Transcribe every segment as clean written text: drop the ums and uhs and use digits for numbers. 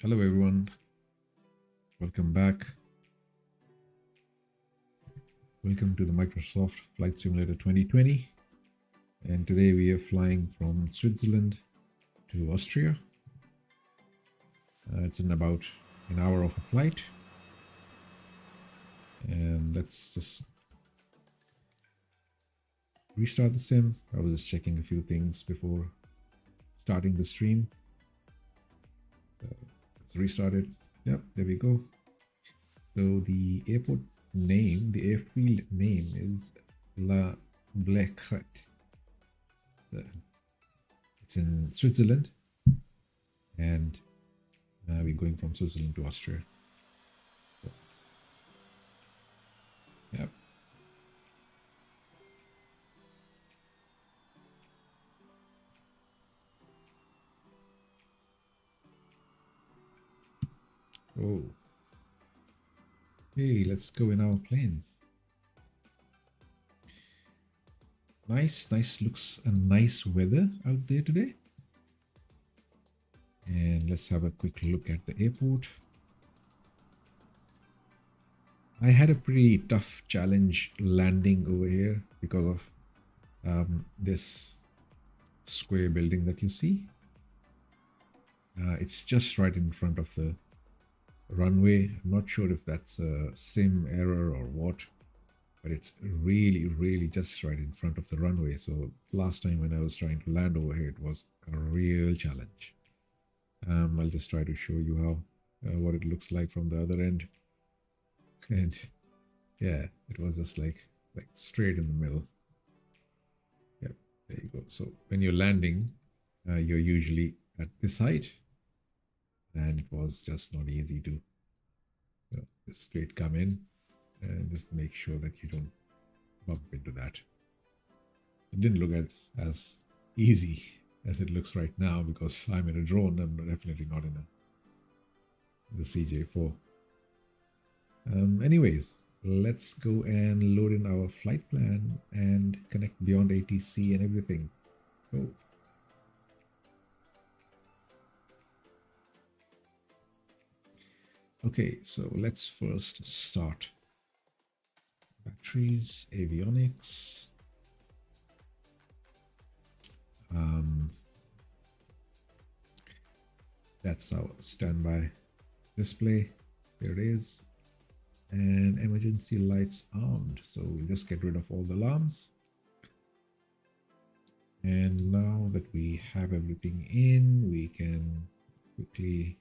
Hello everyone, welcome back. Welcome to the Microsoft Flight Simulator 2020. And today we are flying from Switzerland to Austria. It's in about an hour of a flight. And let's just restart the sim. I was just checking a few things before starting the stream. So let's restart it. Yep, there we go. So the airport name, the airfield name is La Blecret. It's in Switzerland, and we're going from Switzerland to Austria. So, yep. Oh. Hey, let's go in our plane. Nice looks and nice weather out there today. And let's have a quick look at the airport. I had a pretty tough challenge landing over here because of this square building that you see. It's just right in front of the runway. I'm not sure if that's a sim error or what, but it's really just right in front of the runway. So last time when I was trying to land over here, it was a real challenge. I'll just try to show you how what it looks like from the other end. And yeah, it was just like straight in the middle. Yep, there you go. So when you're landing, you're usually at this height, and it was just not easy to just straight come in and just make sure that you don't bump into that. It didn't look as easy as it looks right now because I'm in a drone. I'm definitely not in the Cj4. Anyways, let's go and load in our flight plan and connect beyond ATC and everything. Go. Okay, so let's first start. Batteries, avionics. That's our standby display. There it is. And emergency lights armed. So we'll just get rid of all the alarms. And now that we have everything in, we can quickly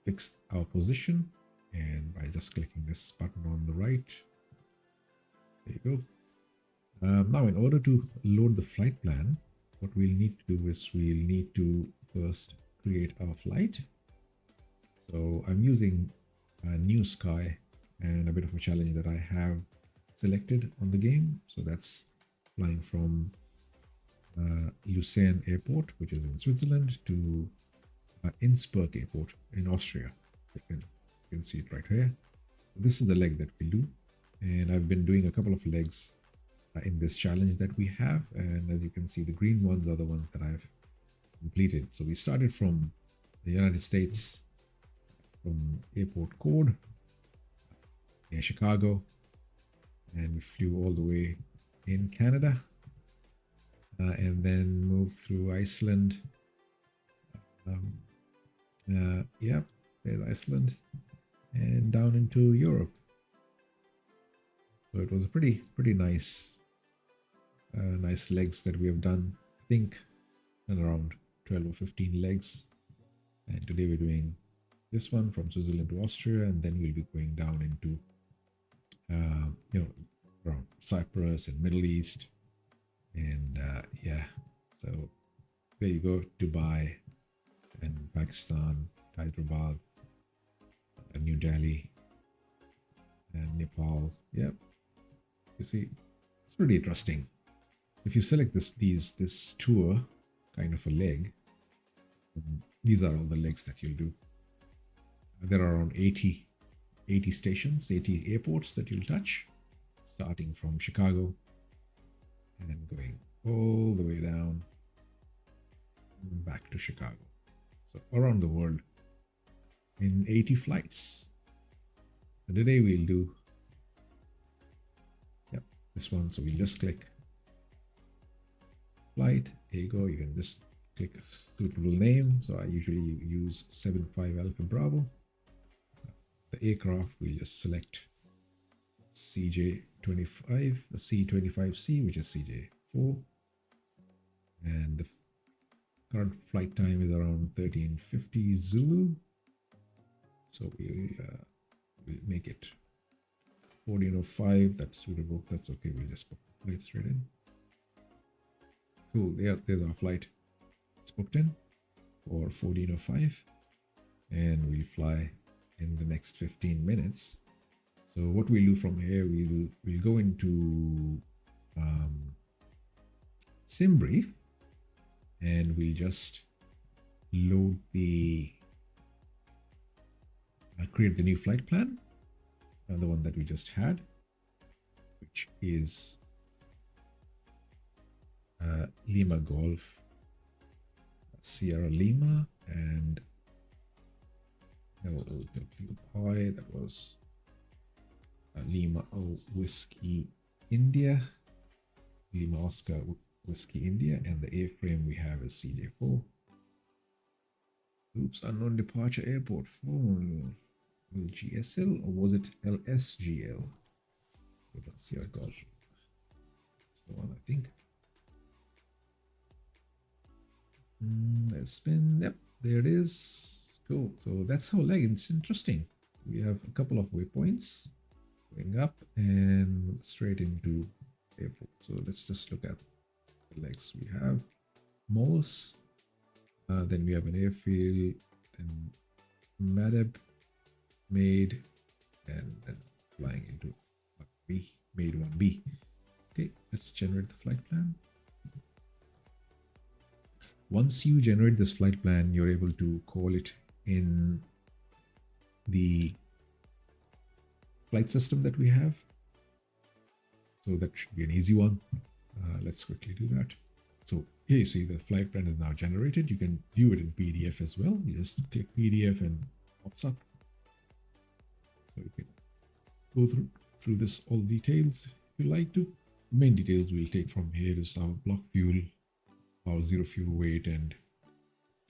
fix our position, and by just clicking this button on the right. There you go. Now in order to load the flight plan, what we'll need to do is we'll need to first create our flight. So I'm using NEWSKY and a bit of a challenge that I have selected on the game. So that's flying from Lausanne Airport, which is in Switzerland, to Innsbruck Airport in Austria. You can see it right here. So this is the leg that we'll do, and I've been doing a couple of legs in this challenge that we have, and as you can see, the green ones are the ones that I've completed. So we started from the United States, from airport code near Chicago, and we flew all the way in Canada, and then moved through Iceland. Yep, there's Iceland, and down into Europe. So it was a pretty nice nice legs that we have done. I think around 12 or 15 legs, and today we're doing this one from Switzerland to Austria, and then we'll be going down into around Cyprus and Middle East, and yeah, so there you go, Dubai and Pakistan, Hyderabad, New Delhi, and Nepal. Yep, you see, it's pretty interesting. If you select this tour kind of a leg, these are all the legs that you'll do. There are around 80 stations, 80 airports that you'll touch, starting from Chicago and going all the way down back to Chicago. So around the world, in 80 flights. So today we'll do, yep, this one. So we'll just click flight. There you go. You can just click a suitable name. So I usually use 75 Alpha Bravo. The aircraft, we'll just select CJ25, C25C, which is CJ4. And the current flight time is around 1350 Zulu. So we'll make it 1405. That's suitable. That's okay. We'll just put the flight straight in. Cool. There's our flight. It's booked in for 1405. And we'll fly in the next 15 minutes. So what we'll do from here, we'll go into simbrief, and we'll just load the create the new flight plan, the one that we just had, which is Lima Golf Sierra Lima and LLWI. That was Lima Whiskey India, Lima Oscar Whiskey India, and the airframe we have is CJ4. Oops, unknown departure airport. GSL, or was it LSGL? Let's see. Golf. That's the one, I think. Let's spin. Yep, there it is. Cool. So that's how leg. It's interesting. We have a couple of waypoints going up and straight into airport. So let's just look at the legs. We have Molus, then we have an airfield, then Madeb, Made, and then flying into B, Made 1B. Okay, let's generate the flight plan. Once you generate this flight plan, you're able to call it in the flight system that we have. So that should be an easy one. Let's quickly do that. So here you see the flight plan is now generated. You can view it in PDF as well. You just click PDF and it pops up. So you can go through this all details if you like to. Main details we'll take from here is our block fuel, our zero fuel weight, and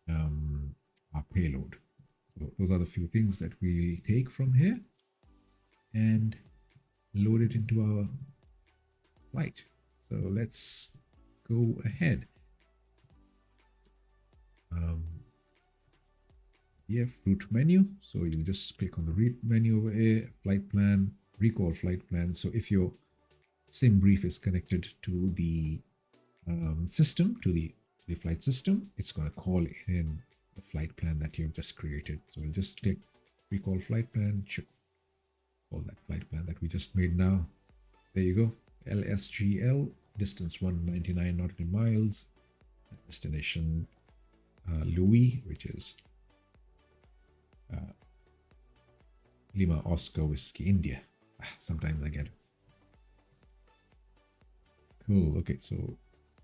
our payload. So those are the few things that we'll take from here and load it into our flight. So let's go ahead. Route menu. So you'll just click on the route menu over here, flight plan, recall flight plan. So if your simbrief is connected to the system, to the flight system, it's going to call in the flight plan that you've just created. So we'll just click recall flight plan, should call that flight plan that we just made now. There you go. LSGL, distance 199 nautical miles, destination Louis, which is Lima Oscar Whiskey India. Sometimes I get it. Cool. Okay, so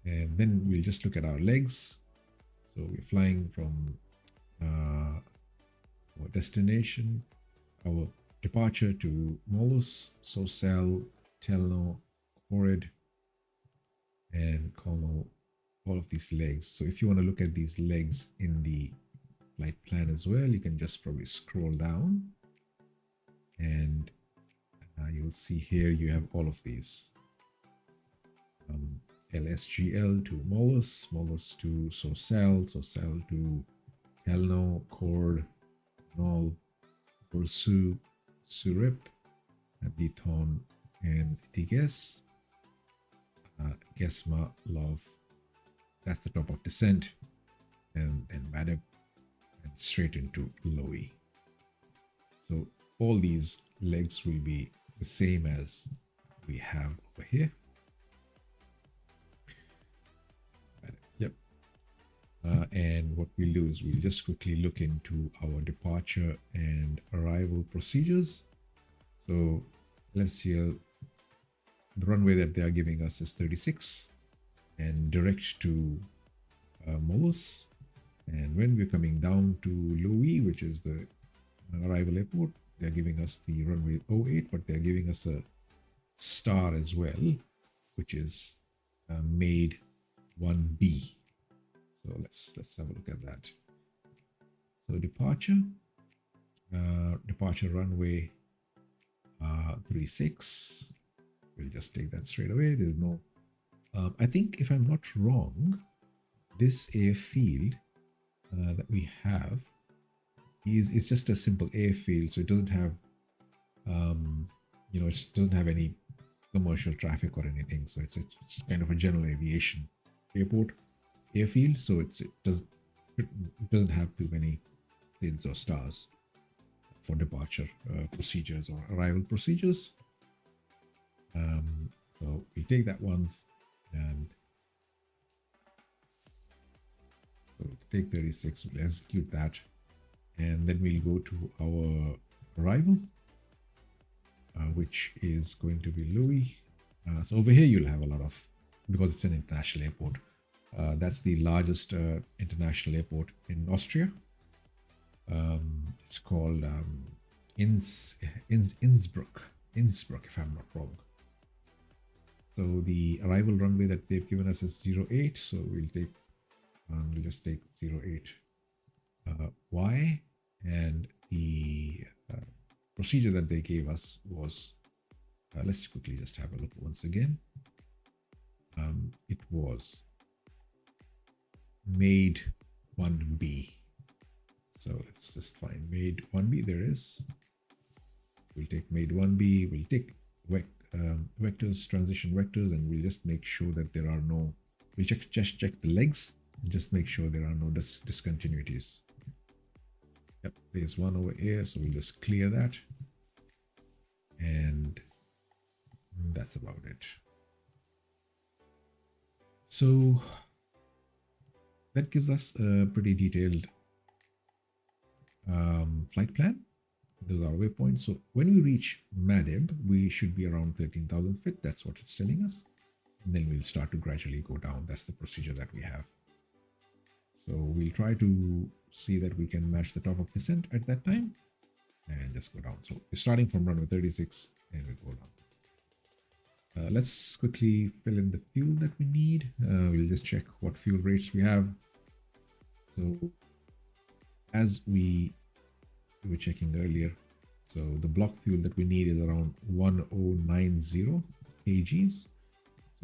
and then we'll just look at our legs. So we're flying from our destination, our departure to Molus, Socel, Telno, Corid, and Cornwall, all of these legs. So if you want to look at these legs in the flight plan as well, you can just probably scroll down and you'll see here you have all of these. LSGL to Molus, Molus to Socel, Socel to Telno, Cord, Nol, Ursu, Surip, Abdithon, and Tiges, Gesma, Love. That's the top of descent, and then Madeb, and straight into Lowy. So all these legs will be the same as we have over here. Yep. And what we'll do is we'll just quickly look into our departure and arrival procedures. So let's see, the runway that they are giving us is 36 and direct to Molus. And when we're coming down to Louis, which is the arrival airport. They're giving us the runway 08, but they're giving us a star as well, which is made 1B. So let's have a look at that. So departure runway 36. We'll just take that straight away. There's no I think, if I'm not wrong, this airfield that we have is just a simple airfield, so it doesn't have you know, it doesn't have any commercial traffic or anything. So it's kind of a general aviation airfield, so it doesn't have too many SIDs or stars for departure procedures or arrival procedures. So we'll take that one, and so we'll take 36, we'll execute that, and then we'll go to our arrival, which is going to be Louis. So over here you'll have a lot of, because it's an international airport, that's the largest international airport in Austria. It's called Innsbruck, if I'm not wrong. So the arrival runway that they've given us is 08, so we'll just take 08 Y, and the procedure that they gave us was, let's quickly just have a look once again. It was made 1B. So let's just find made 1B. There is. We'll take made 1B. We'll take vectors, transition vectors, and we'll just make sure that there are no, we'll just check the legs and just make sure there are no discontinuities. Yep, there's one over here, so we'll just clear that, and that's about it. So that gives us a pretty detailed flight plan. Those are waypoints. So when we reach Madib, we should be around 13,000 feet. That's what it's telling us. And then we'll start to gradually go down. That's the procedure that we have. So we'll try to see that we can match the top of descent at that time and just go down. So we're starting from runway 36 and we go down. Let's quickly fill in the fuel that we need. We'll just check what fuel rates we have. So as we were checking earlier, so the block fuel that we need is around 1090 kgs. So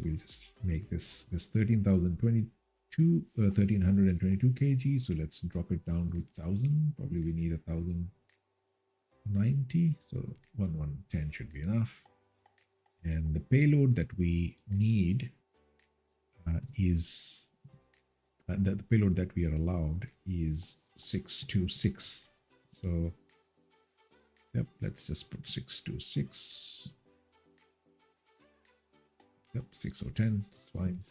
we'll just make this 1322 kg. So let's drop it down to 1000. Probably we need 1090, so 1110 should be enough. And the payload that we need is the payload that we are allowed is 626. So yep, let's just put 626. Yep, 6010, that's fine.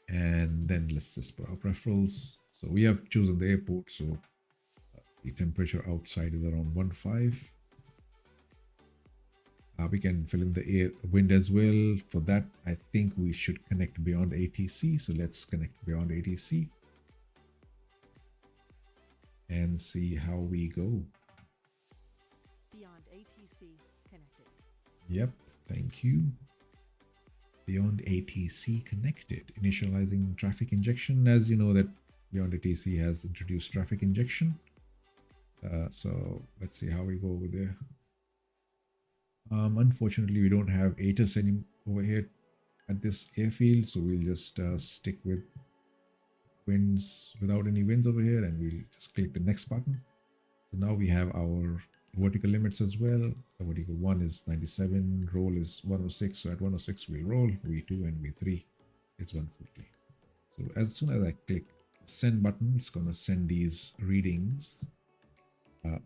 And then let's just put our preferals. So we have chosen the airport, so the temperature outside is around 15. We can fill in the wind as well. For that, I think we should connect beyond ATC. So let's connect beyond ATC and see how we go. Beyond ATC connected. Yep, thank you. Beyond ATC connected. Initializing traffic injection. As you know that Beyond ATC has introduced traffic injection. So let's see how we go over there. Unfortunately, we don't have ATIS over here at this airfield, so we'll just stick with winds without any winds over here, and we'll just click the next button. So now we have our vertical limits as well. The vertical 1 is 97, roll is 106, so at 106 we'll roll, V2 and V3 is 150. So as soon as I click the send button, it's going to send these readings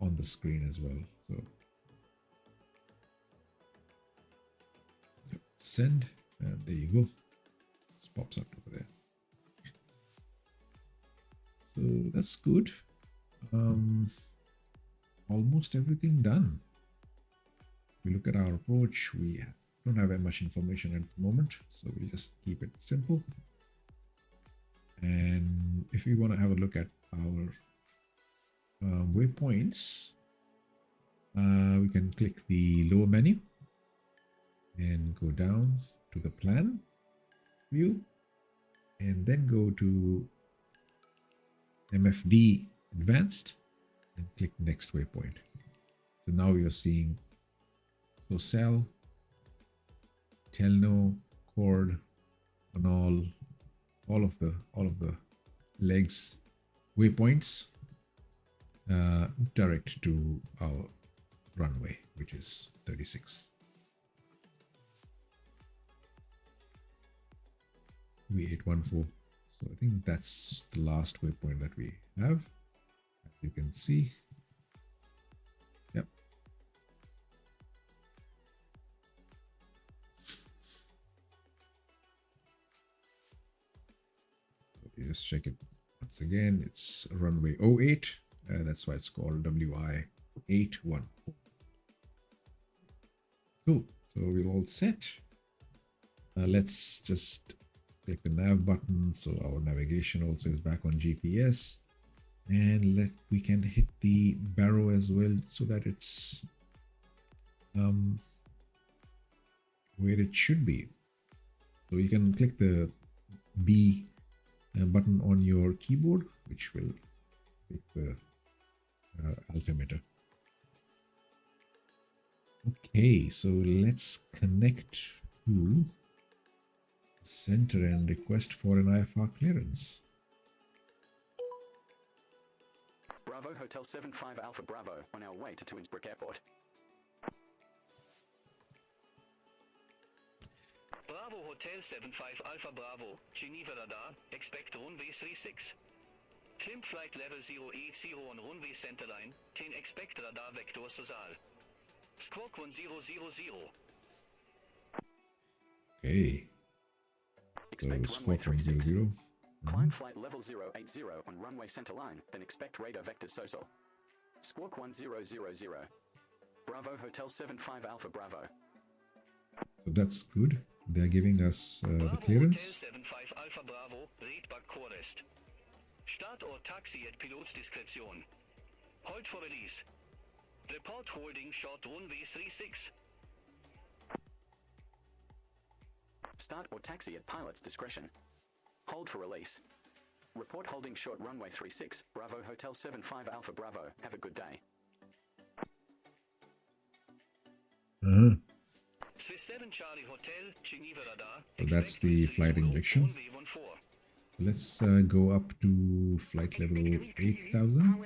on the screen as well. So send, and there you go. It pops up over there. So that's good. Almost everything done. If we look at our approach, we don't have much information at the moment, so we'll just keep it simple. And if we want to have a look at our waypoints, we can click the lower menu and go down to the plan view and then go to MFD advanced and click next waypoint. So now you're seeing cell, telno, cord, and all of the legs waypoints direct to our runway, which is 36. V814. So I think that's the last waypoint that we have, as you can see. Yep. So you just check it once again. It's runway 08. That's why it's called WI814. Cool. So we're all set. Let's just click the nav button, so our navigation also is back on GPS, and we can hit the barrow as well so that it's where it should be. So you can click the B button on your keyboard, which will click the altimeter. Okay, so let's connect to center and request for an IFR clearance. Bravo Hotel 75 Alpha Bravo on our way to Innsbruck Airport. Bravo Hotel 75 Alpha Bravo, Geneva Radar, expect runway 36. Trim flight level 080 on runway centerline, 10 expect radar vector Sosal. Squawk 1000. Okay. So squawk 100. Climb flight level 080 on runway centerline, then expect radar vector Sosal. Squawk 1000. Bravo Hotel 75 Alpha Bravo. So that's good. They're giving us the clearance. Hotel 75 Alpha Bravo, Redback Chorest. Start or taxi at pilot's discretion. Hold for release. Report holding short runway 36. Start or taxi at pilot's discretion. Hold for release. Report holding short runway 36, Bravo Hotel 75 Alpha Bravo. Have a good day. Swiss 7 Charlie Hotel, Geneva Radar. So that's the flight injection. Let's go up to flight level 8000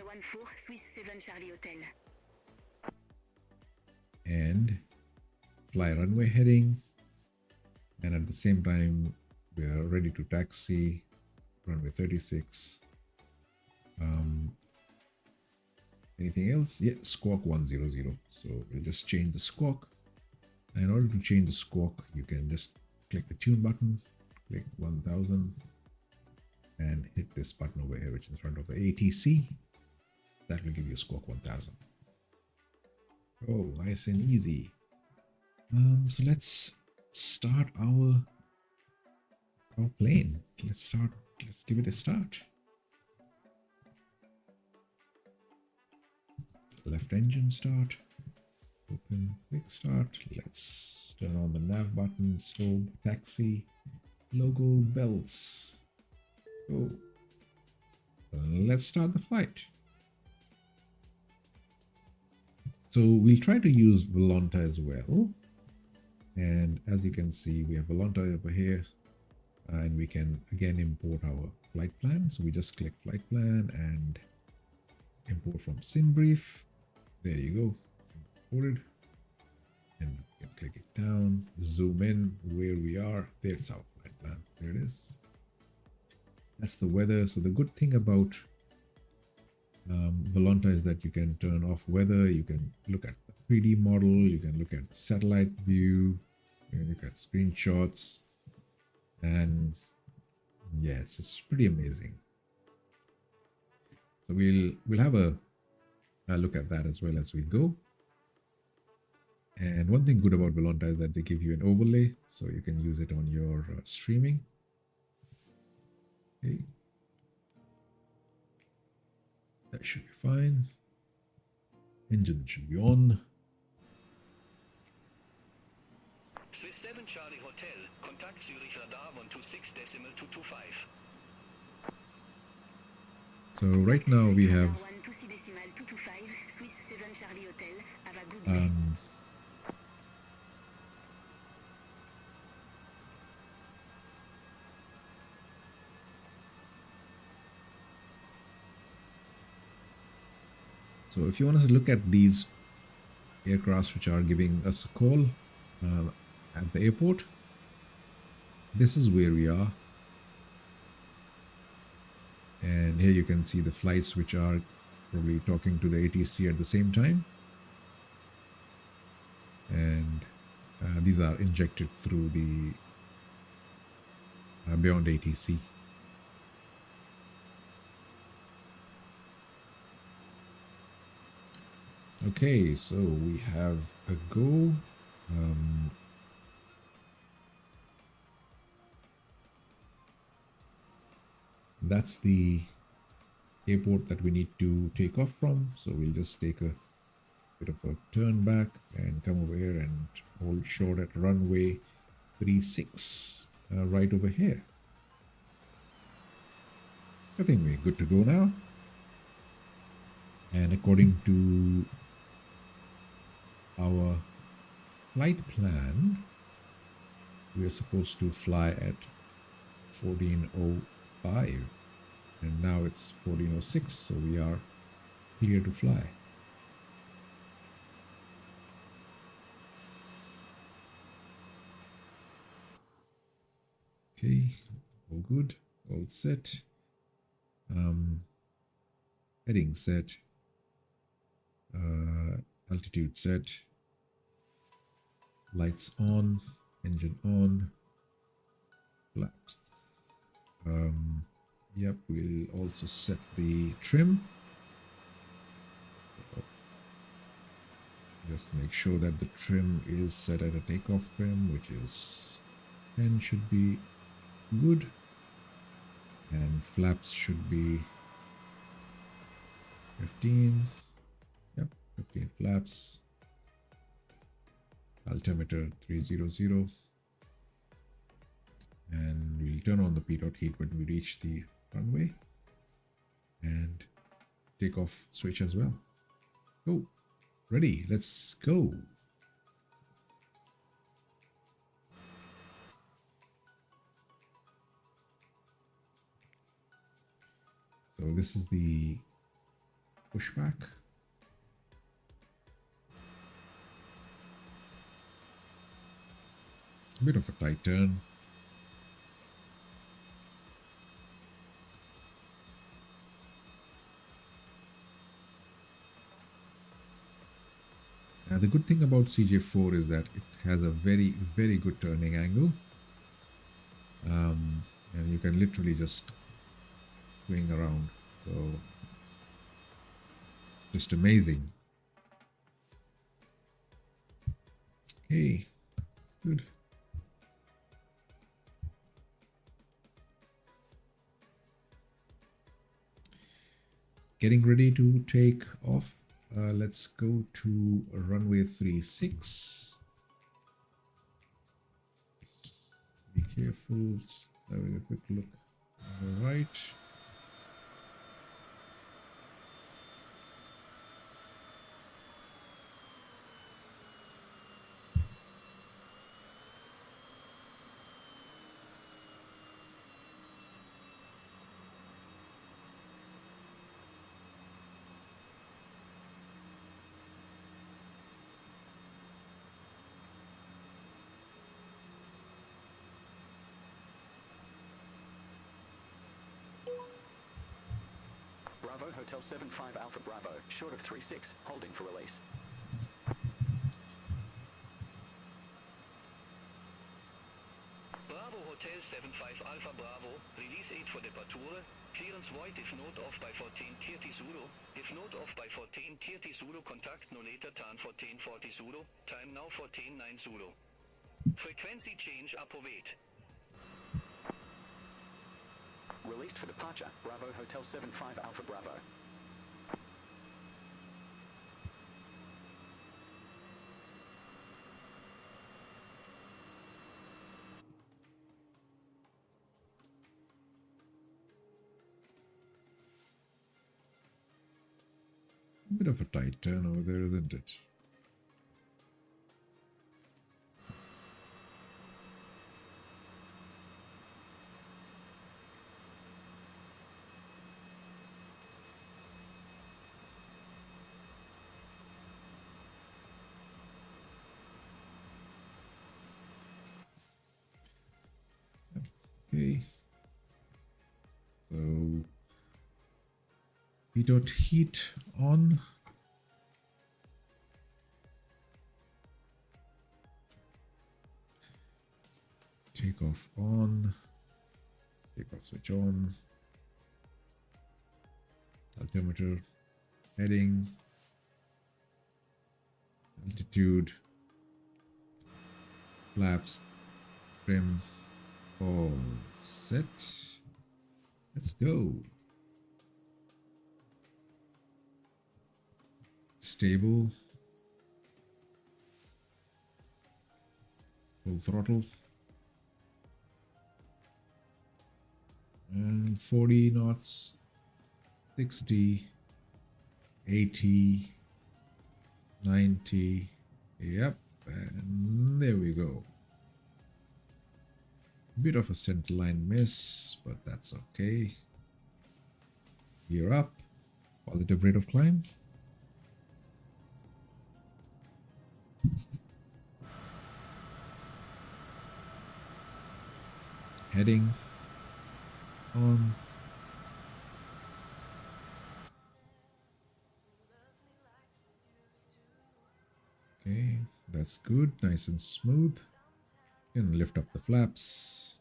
and fly runway heading, and at the same time we are ready to taxi runway 36. Anything else? Yeah, squawk 100. So we'll just change the squawk. And in order to change the squawk, you can just click the tune button, click 1000, and hit this button over here, which is in front of the ATC. That will give you squawk 1000. Oh, nice and easy. So let's start our plane. Let's give it a start. Left engine start. Open, quick start. Let's turn on the nav button, strobe, taxi, logo, belts. Go. Let's start the flight. So we'll try to use VOLANTA as well. And as you can see, we have VOLANTA over here. And we can again import our flight plan. So we just click flight plan and import from simbrief. There you go. It's imported. And you can click it down, zoom in where we are. There's our flight plan. There it is. That's the weather. So the good thing about VOLANTA is that you can turn off weather. You can look at the 3D model. You can look at satellite view. You can look at screenshots. And yes, it's pretty amazing. So we'll have a look at that as well as we go. And one thing good about VOLANTA is that they give you an overlay, so you can use it on your streaming. Okay. That should be fine. Engine should be on. Swiss 7 Charlie Hotel, contact Zurich Radar 126.225. So right now we have so if you want us to look at these aircrafts which are giving us a call at the airport, this is where we are. And here you can see the flights which are probably talking to the ATC at the same time. And these are injected through the beyond ATC. Okay, so we have a go. That's the airport that we need to take off from. So we'll just take a bit of a turn back and come over here and hold short at runway 36 right over here. I think we're good to go now. And according to our flight plan, we are supposed to fly at 14:05, and now it's 14:06, so we are clear to fly. Okay, all good, all set. Heading set. Altitude set, lights on, engine on, flaps. Yep, we'll also set the trim. So just make sure that the trim is set at a takeoff trim, which is 10, should be good, and flaps should be 15. 15 flaps, altimeter 300, and we'll turn on the pitot heat when we reach the runway, and takeoff switch as well. Go, ready, let's go. So this is the pushback. A bit of a tight turn. The good thing about CJ4 is that it has a very, very good turning angle. And you can literally just swing around. So it's just amazing. Okay, that's good. Getting ready to take off. Let's go to runway 36. Be careful. Have a quick look on the right. Bravo Hotel 75 Alpha Bravo, short of 36, holding for release. Bravo Hotel 75 Alpha Bravo, release 8 for departure, clearance void if not off by 14:30 Zulu, if not off by 14:30 Zulu, contact no later than 14:40 Zulu, time now 14:09 Zulu. Frequency change approvet. Released for departure, Bravo Hotel 75 Alpha Bravo. bit of a tight turn over there, isn't it? Okay, so we dot heat on. Takeoff on. Takeoff switch on. Altimeter, heading, altitude, flaps, trim. All set. Let's go. Stable. Full throttle. And 40 knots. 60. 80. 90. Yep. And there we go. Bit of a centerline miss, but that's okay. Gear up. Positive rate of climb. Heading on. Okay, that's good. Nice and smooth. And lift up the flaps.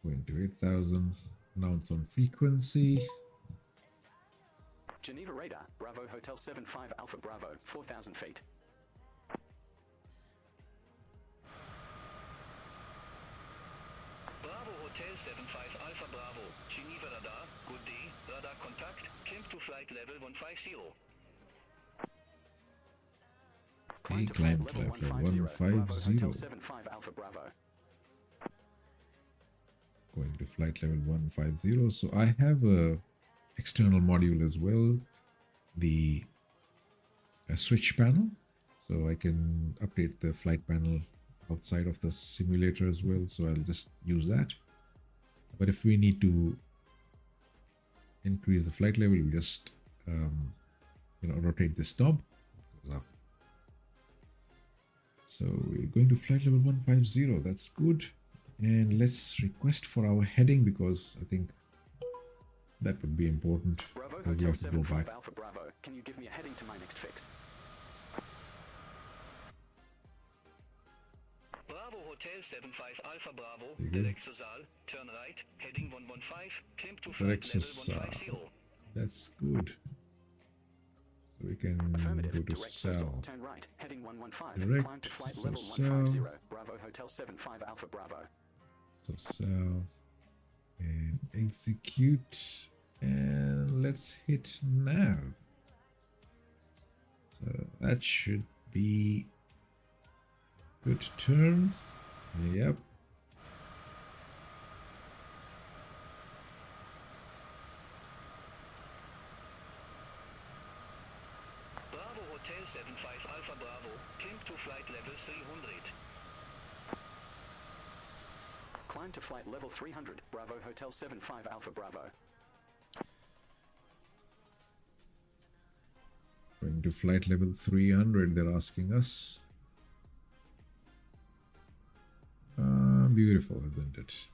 Going to 8,000. Announce on frequency. Geneva radar, Bravo Hotel 75 Alpha Bravo, 4,000 feet. Bravo Hotel 75 Alpha Bravo, Geneva radar, good day, radar contact, climb to flight level 150. Okay, climb to level 150. Hotel 75 Alpha Bravo. Going to flight level 150. So I have a external module as well, the switch panel, so I can update the flight panel outside of the simulator as well, so I'll just use that. But if we need to increase the flight level, we just rotate this knob, it goes up. So we're going to flight level 150. That's good. And let's request for our heading, because I think that would be important. Bravo We Hotel have to go 75 back. Alpha Bravo. Can you give me a heading to my next fix? Bravo Hotel 75 Alpha Bravo, Very good. direct to Saal, turn right, heading 115, climb to Direct flight to level Saal. 150. That's good. So we can Affirmative. go to Direct Sal. Turn right, heading 115. Direct, Climb to flight so level Sal. 150. Bravo Hotel 75 Alpha Bravo. So Sal and execute, and let's hit nav. So that should be good turn. Yep. Bravo Hotel 75 Alpha Bravo, climb to flight level 300. Climb to flight level 300. Bravo Hotel 75 Alpha Bravo. Going to flight level 300, they're asking us. Beautiful, isn't it?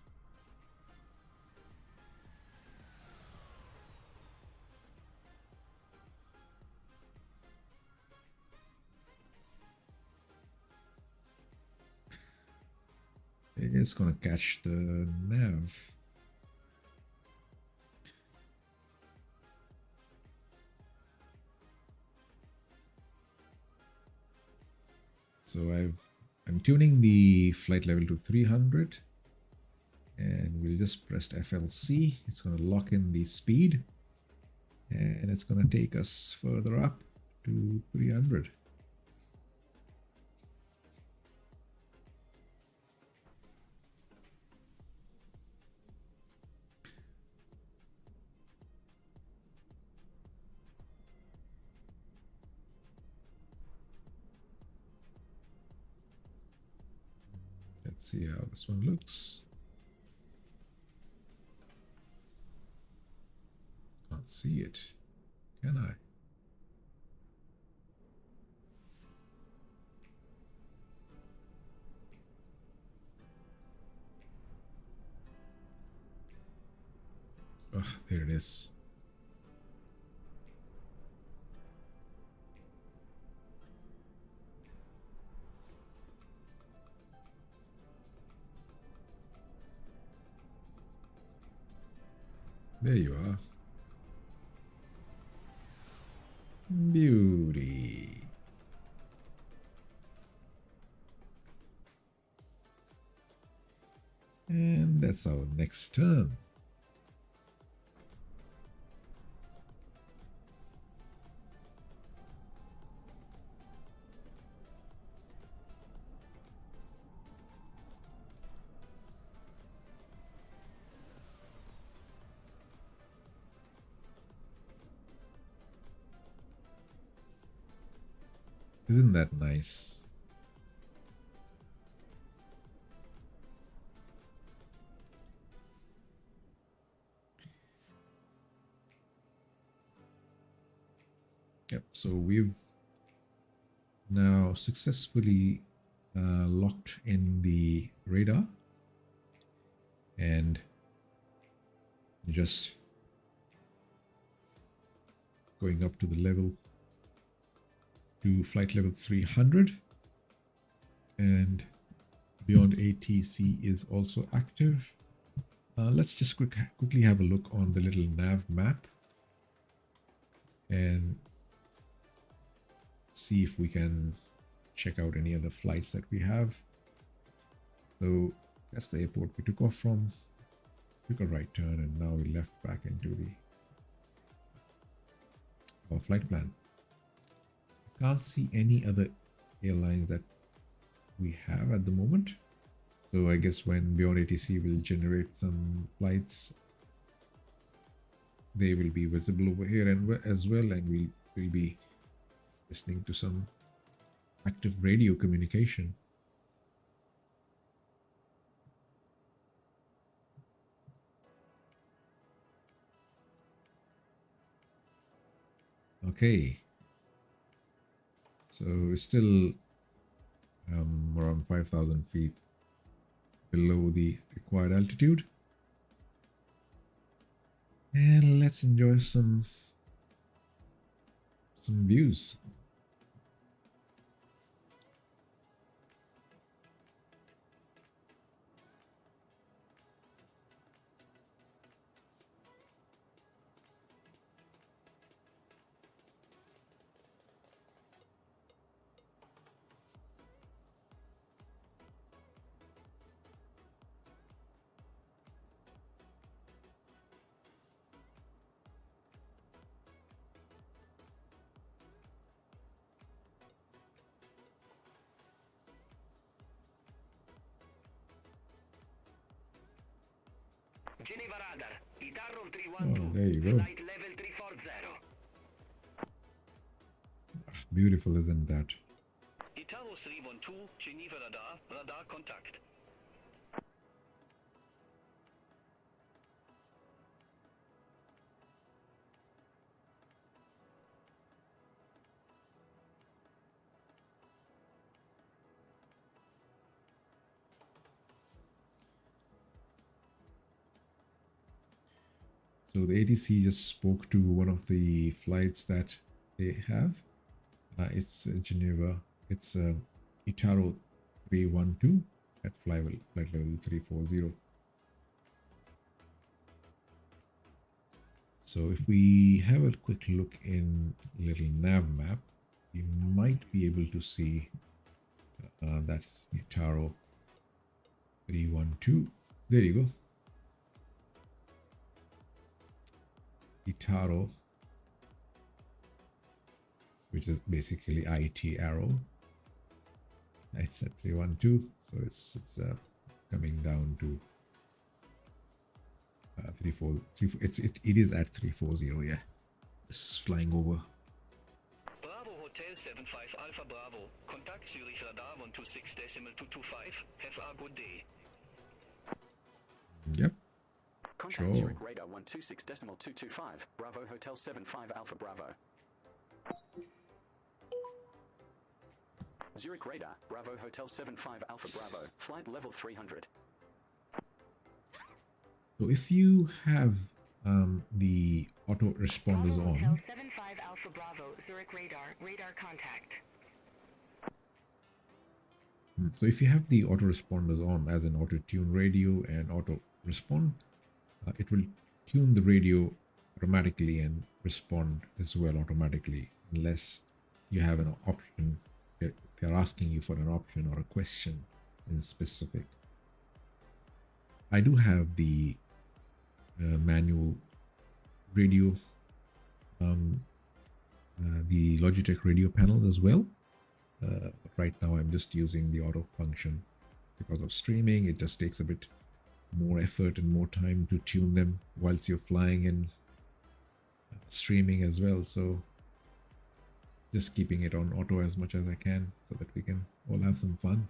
It's gonna catch the nav. So I'm tuning the flight level to 300, and we'll just press FLC. It's going to lock in the speed, and it's going to take us further up to 300. Let's see how this one looks. Can't see it, can I? Oh, there it is. There you are. Beauty. And that's our next turn. Isn't that nice? Yep, so we've now successfully locked in the radar and just going up to the level to flight level 300, and beyond ATC is also active. Let's just quickly have a look on the little nav map and see if we can check out any other flights that we have. So that's the airport we took off from, took a right turn, and now we left back into our flight plan. Can't see any other airlines that we have at the moment, so I guess when Beyond ATC will generate some flights, they will be visible over here and as well, and we'll be listening to some active radio communication. Okay. So we're still around 5,000 feet below the required altitude. And let's enjoy some views. Geneva radar, Tyrol Oh, 312, there you go. flight level 340. Beautiful, isn't that? Tyrol 312, Geneva radar, radar contact. So the ATC just spoke to one of the flights that they have. It's Geneva. It's Tyrol 312 at flight level 340. So if we have a quick look in little nav map, we might be able to see that Tyrol 312. There you go. Tyrol, which is basically IT arrow. It's at 312, so it's coming down to 340. It is at 340. Yeah, it's flying over. Bravo Hotel 75 Alpha Bravo, Bravo. Contact Zurich Radar 126.225. Have a good day. Yep. Contact Sure. Zurich Radar 126.225, Bravo Hotel 75 Alpha Bravo. Zurich Radar, Bravo Hotel 75 Alpha Bravo, flight level 300. So if you have the auto responders Bravo on, Hotel 75 Alpha Bravo, Zurich Radar, radar contact. so if you have the auto responders on, as an auto tune radio and auto respond, it will tune the radio automatically and respond as well automatically, unless you have an option. They're asking you for an option or a question in specific. I do have the manual radio, the Logitech radio panel as well. Right now I'm just using the auto function because of streaming. It just takes a bit more effort and more time to tune them whilst you're flying and streaming as well. So just keeping it on auto as much as I can so that we can all have some fun.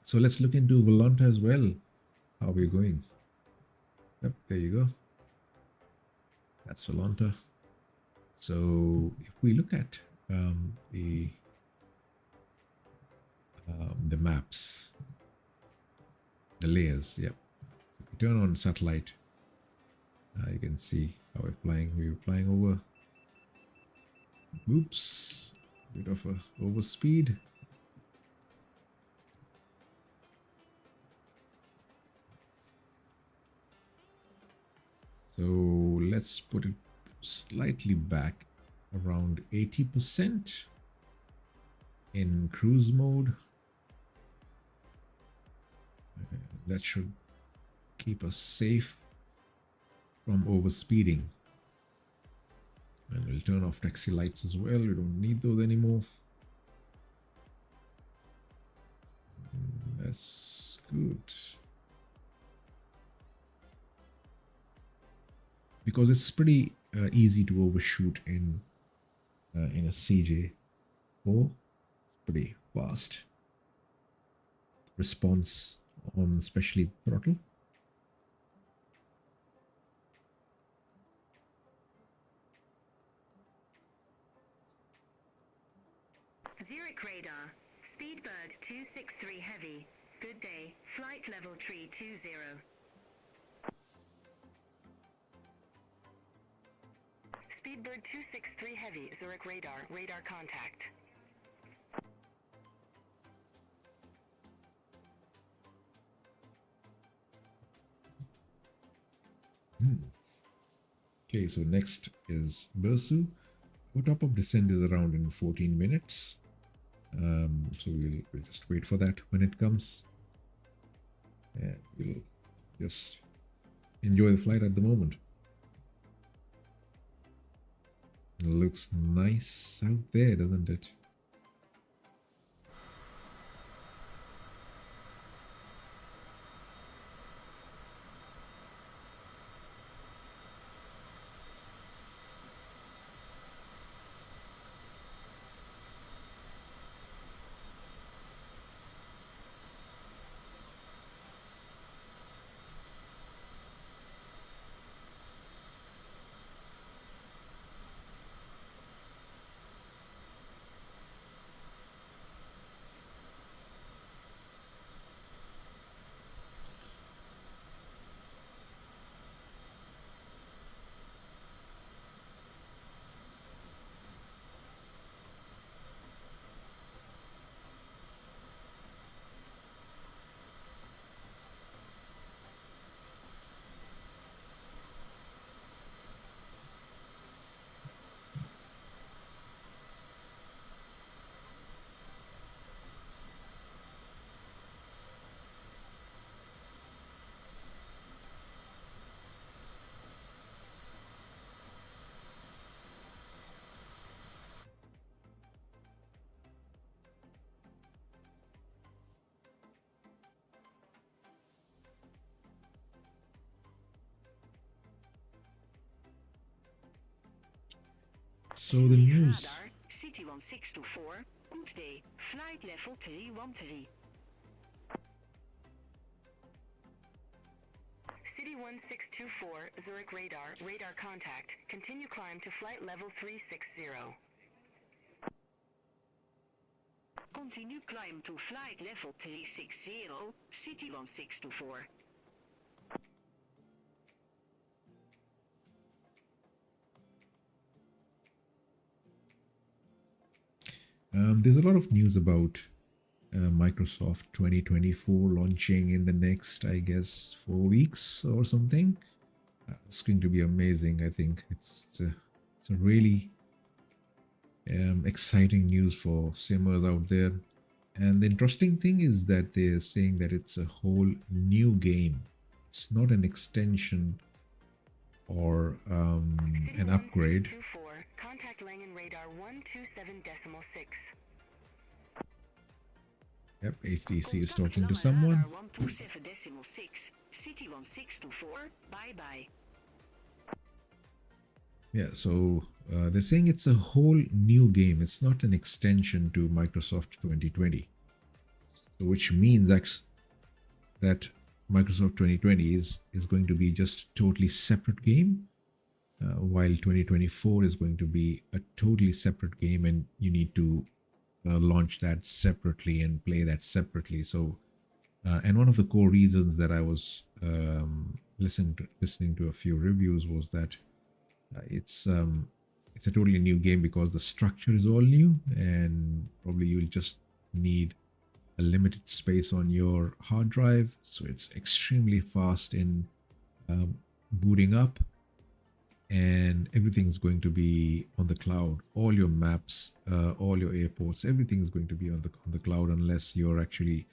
So let's look into VOLANTA as well. How are we going? Yep, there you go. That's VOLANTA. So if we look at the maps, the layers, yep. So if we turn on satellite, you can see how we're flying. We were flying over. Oops, bit of a overspeed. So let's put it slightly back, around 80% in cruise mode. That should keep us safe from overspeeding. And we'll turn off taxi lights as well. We don't need those anymore. That's good. Because it's pretty easy to overshoot in a CJ4. It's pretty fast response on especially throttle. Zurich Radar, Speedbird 263 Heavy. Good day, flight level 320. Speedbird 263 Heavy, Zurich Radar, radar contact. Okay, so next is Bursu. Our top-up descent is around in 14 minutes. So we'll just wait for that when it comes. And we'll just enjoy the flight at the moment. It looks nice out there, doesn't it? So the news. Radar, City 1624, flight level 313. City 1624, Zurich radar, radar contact. Continue climb to flight level 360. Continue climb to flight level 360, City 1624. There's a lot of news about Microsoft 2024 launching in the next, I guess, 4 weeks or something. It's going to be amazing. I think it's a really exciting news for simmers out there. And the interesting thing is that they're saying that it's a whole new game. It's not an extension or an upgrade. Contact Langen radar 127.6. Yep, HTC is talking to someone. 127.6. City 1624. Bye bye. Yeah, so they're saying it's a whole new game. It's not an extension to Microsoft 2020. So which means that Microsoft 2020 is going to be just a totally separate game, while 2024 is going to be a totally separate game, and you need to launch that separately and play that separately. So, and one of the core reasons that I was listening to a few reviews was that it's a totally new game because the structure is all new, and probably you'll just need a limited space on your hard drive. So it's extremely fast in booting up, and everything's going to be on the cloud. All your maps, all your airports, everything is going to be on the cloud, unless you're actually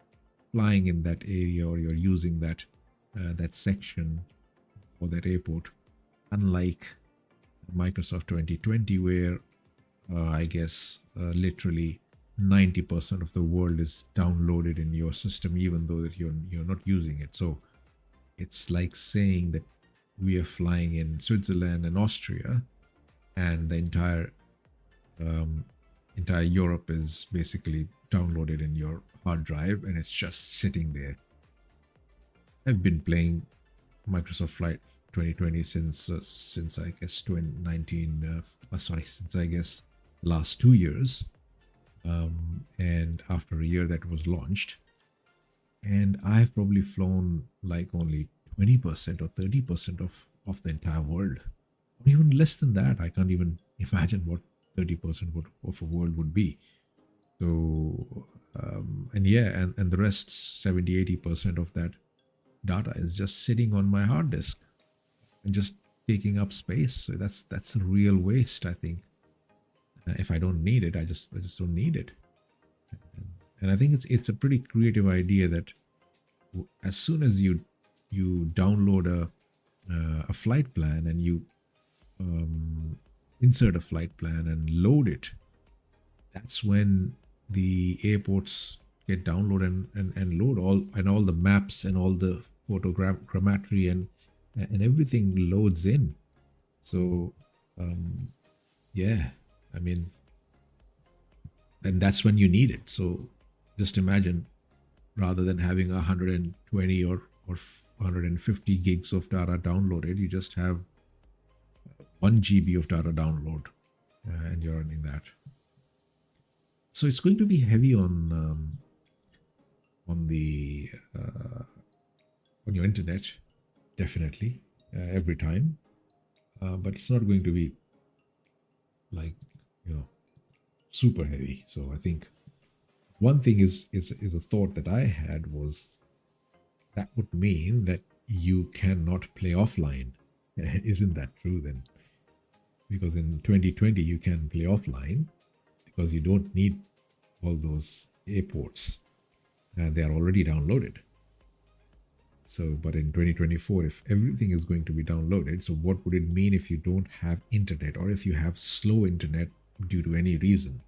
flying in that area or you're using that section or that airport. Unlike Microsoft 2020, where I guess literally 90% of the world is downloaded in your system, even though that you're not using it. So it's like saying that we are flying in Switzerland and Austria, and the entire Europe is basically downloaded in your hard drive, and it's just sitting there. I've been playing Microsoft Flight 2020 since I guess 2019. Since I guess last 2 years. And after a year that was launched, and I've probably flown like only 20% or 30% of the entire world, or even less than that. I can't even imagine what 30% of a world would be. So and the rest 70-80% of that data is just sitting on my hard disk and just taking up space. So that's a real waste, I think. If I don't need it, I just don't need it. And I think it's a pretty creative idea that as soon as you download a flight plan and you insert a flight plan and load it, that's when the airports get downloaded and load all the maps and all the photogrammetry and everything loads in. So I mean, and that's when you need it. So just imagine, rather than having 120 or 150 gigs of data downloaded, you just have 1 GB of data download, and you're running that. So it's going to be heavy on your internet, definitely, every time, but it's not going to be like, super heavy. So I think one thing is a thought that I had was that would mean that you cannot play offline. Isn't that true then? Because in 2020 you can play offline because you don't need all those airports. They are already downloaded. So, but in 2024, if everything is going to be downloaded, so what would it mean if you don't have internet, or if you have slow internet due to any reason?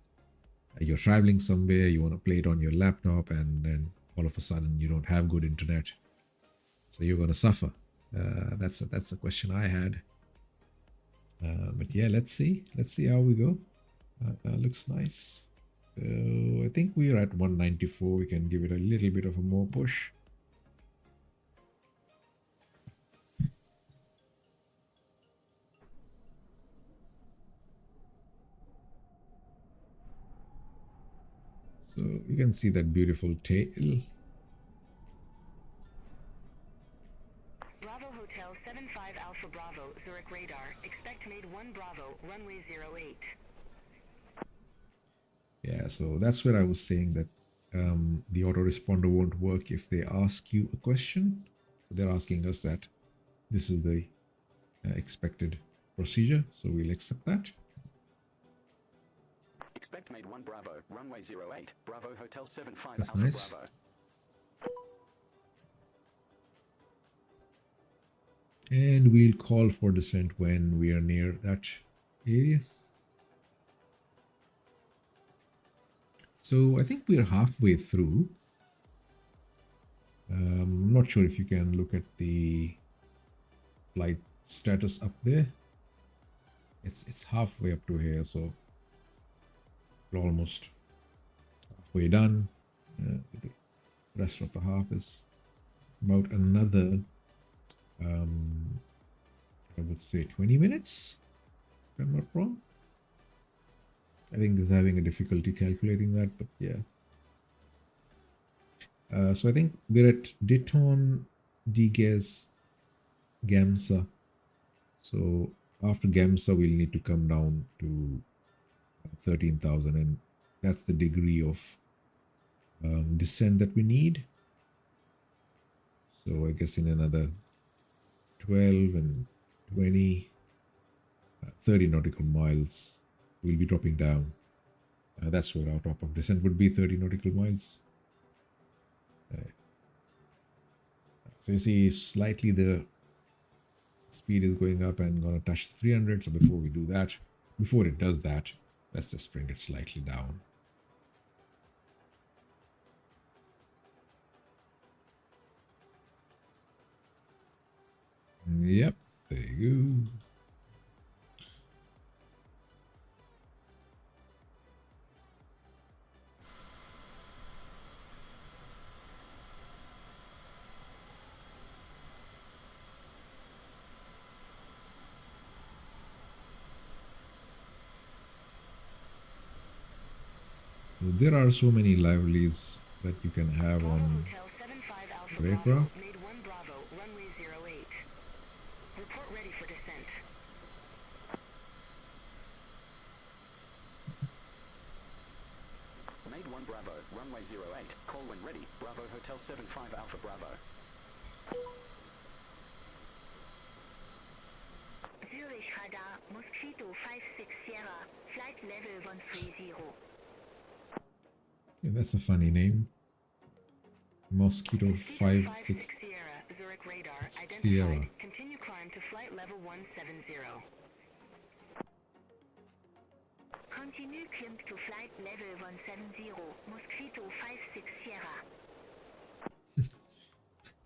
You're traveling somewhere, you want to play it on your laptop, and then all of a sudden you don't have good internet. So you're going to suffer. That's the question I had. But yeah, let's see how we go. Looks nice. I think we are at 194. We can give it a little bit of a more push. So you can see that beautiful tail. Bravo Hotel 75 Alpha Bravo, Zurich radar. Expect made 1 Bravo, runway 08. Yeah, so that's where I was saying that the autoresponder won't work if they ask you a question. So they're asking us that this is the expected procedure, so we'll accept that. Expect made 1 Bravo, runway 08, Bravo Hotel 75 That's Alpha nice. Bravo. And we'll call for descent when we are near that area. So I think we're halfway through. I'm not sure if you can look at the flight status up there. It's halfway up to here, so we're almost halfway done. The rest of the half is about another, I would say 20 minutes, if I'm not wrong. I think this is having a difficulty calculating that, but yeah. So I think we're at Ditton, Diges, Gamsa. So after Gamsa, we'll need to come down to 13,000, and that's the degree of descent that we need. So I guess in another 12 and 20, 30 nautical miles, we'll be dropping down. That's where our top of descent would be, 30 nautical miles. So you see slightly the speed is going up and gonna touch 300. So before we do that, before it does that, let's just bring it slightly down. Yep, there you go. There are so many liveries that you can have Bravo on Hotel 75 Alpha your Bravo, aircraft. made 1 Bravo, runway 08. Report ready for descent. Made 1 Bravo, runway 08, call when ready, Bravo Hotel 75 Alpha Bravo. Zurich radar, Mosquito 56 Sierra, flight level 130. Yeah, that's a funny name. Mosquito Mosquito 56 56 Sierra, Zurich radar, identified. Sierra. Continue climb to flight level 170. Continue climb to flight level 170, Mosquito 56 Sierra.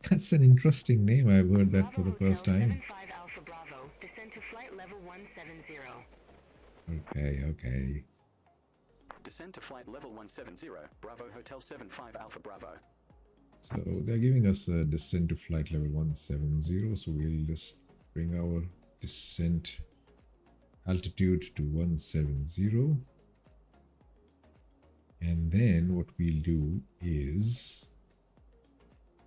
That's an interesting name. I've heard that Bravo for the Hotel first time. 75 Alpha Bravo, descend to flight level 170. Okay. Descend to flight level 170, Bravo Hotel 75 Alpha Bravo. So they're giving us a descent to flight level 170. So we'll just bring our descent altitude to 170. And then what we'll do is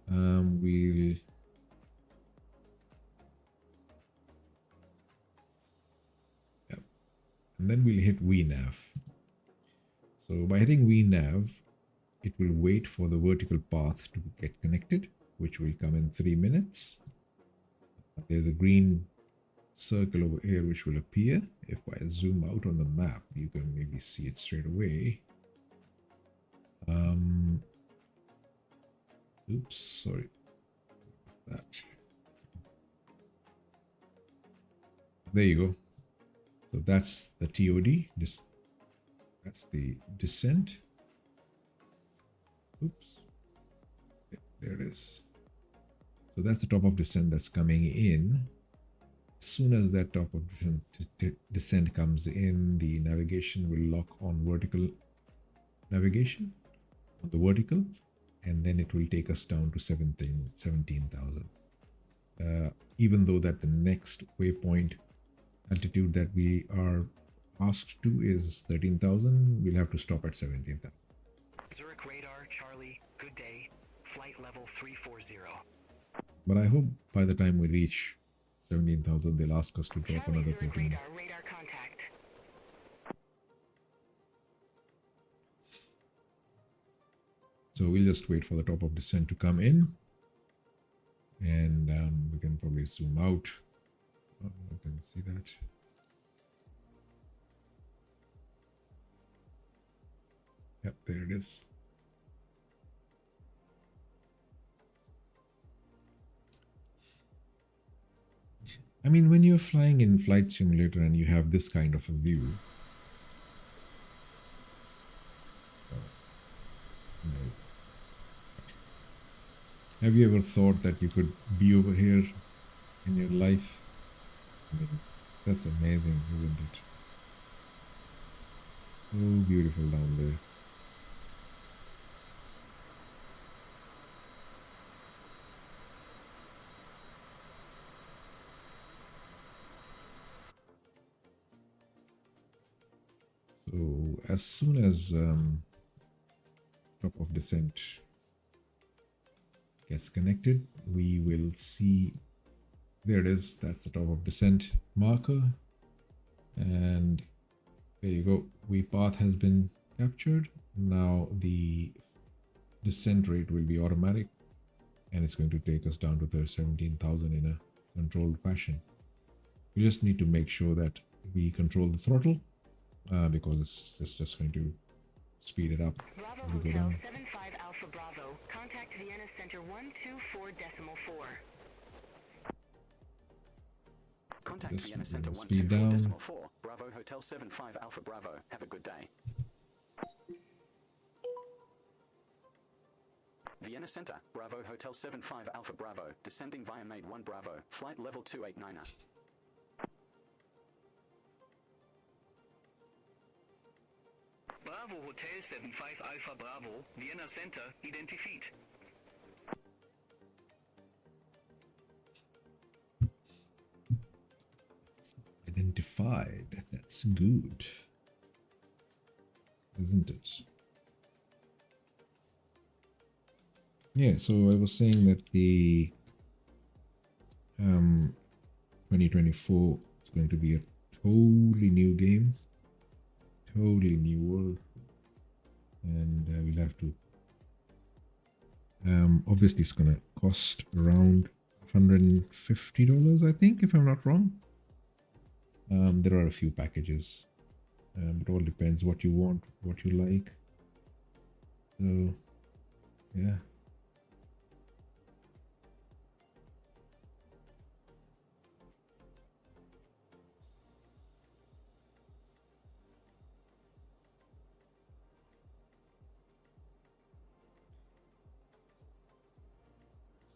we'll and then we'll hit VNAV. So by hitting VNAV, it will wait for the vertical path to get connected, which will come in 3 minutes. There's a green circle over here which will appear. If I zoom out on the map, you can maybe see it straight away. Oops, sorry. That. There you go. So that's the TOD. That's the descent. Oops. There it is. So that's the top of descent that's coming in. As soon as that top of descent comes in, the navigation will lock on vertical navigation on the vertical, and then it will take us down to 17,000. Even though that the next waypoint altitude that we are asked to is 13,000, we'll have to stop at 17,000. Zurich radar, Charlie, good day. Flight level 340. But I hope by the time we reach 17,000, they'll ask us to drop Charlie, another Zurich 13. radar contact. So we'll just wait for the top of descent to come in, and we can probably zoom out. Oh, you can see that. Yep, there it is. I mean, when you're flying in Flight Simulator and you have this kind of a view, have you ever thought that you could be over here in your life? I mean, that's amazing, isn't it? So beautiful down there. So as soon as top of descent gets connected, we will see, there it is, that's the top of descent marker, and there you go, path has been captured. Now the descent rate will be automatic, and it's going to take us down to the 17,000 in a controlled fashion. We just need to make sure that we control the throttle, because it's just going to speed it up. Bravo as we go Hotel down. 75 Alpha Bravo. Contact Vienna Center 124.4. Contact This Vienna will Center speed down. 124.4. Bravo Hotel 75 Alpha Bravo. Have a good day. Vienna Center, Bravo Hotel 75 Alpha Bravo. Descending via Maid 1 Bravo. Flight level 289er. Bravo Hotel 75 Alpha Bravo, Vienna Center, identified. Identified. That's good, isn't it? Yeah, so I was saying that the 2024 is going to be a totally new game, totally new world, and we'll have to obviously it's gonna cost around $150, I think, if I'm not wrong. There are a few packages, it all depends what you want, what you like. So yeah.